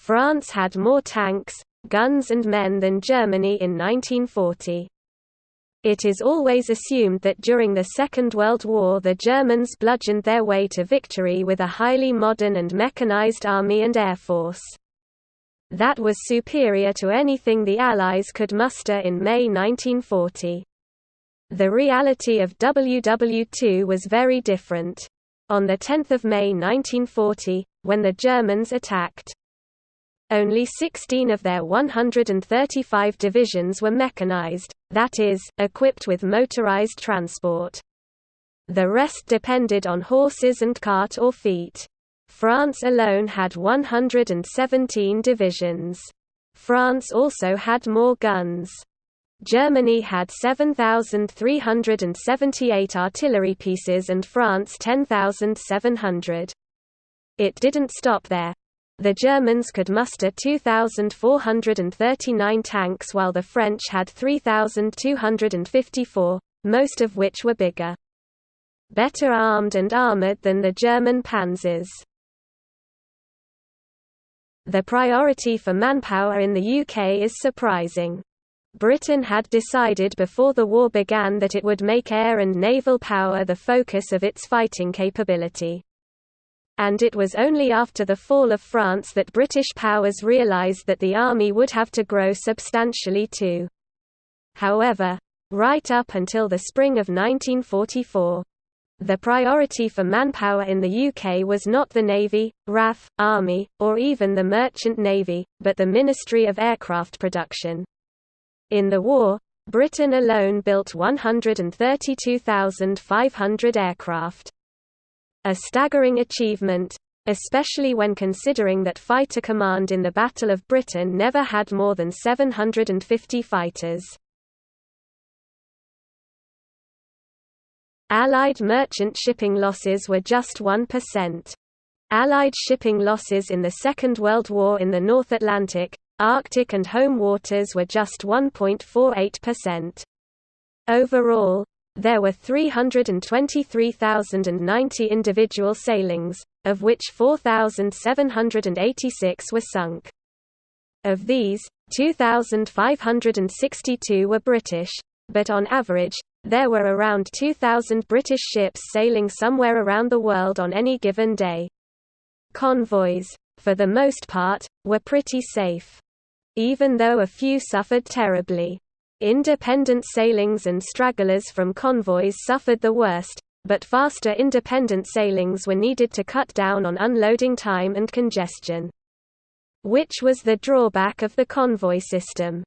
France had more tanks, guns and men than Germany in 1940. It is always assumed that during the Second World War the Germans bludgeoned their way to victory with a highly modern and mechanized army and air force that was superior to anything the Allies could muster in May 1940. The reality of WW2 was very different. On 10 May 1940, when the Germans attacked, only 16 of their 135 divisions were mechanized, that is, equipped with motorized transport. The rest depended on horses and cart or feet. France alone had 117 divisions. France also had more guns. Germany had 7,378 artillery pieces and France 10,700. It didn't stop there. The Germans could muster 2,439 tanks while the French had 3,254, most of which were bigger, better armed and armored than the German panzers. The priority for manpower in the UK is surprising. Britain had decided before the war began that it would make air and naval power the focus of its fighting capability. And it was only after the fall of France that British powers realised that the army would have to grow substantially too. However, right up until the spring of 1944, the priority for manpower in the UK was not the Navy, RAF, Army, or even the Merchant Navy, but the Ministry of Aircraft Production. In the war, Britain alone built 132,500 aircraft. A staggering achievement, especially when considering that Fighter Command in the Battle of Britain never had more than 750 fighters. Allied merchant shipping losses were just 1%. Allied shipping losses in the Second World War in the North Atlantic, Arctic and home waters were just 1.48%. Overall, there were 323,090 individual sailings, of which 4,786 were sunk. Of these, 2,562 were British, but on average, there were around 2,000 British ships sailing somewhere around the world on any given day. Convoys, for the most part, were pretty safe, even though a few suffered terribly. Independent sailings and stragglers from convoys suffered the worst, but faster independent sailings were needed to cut down on unloading time and congestion, which was the drawback of the convoy system.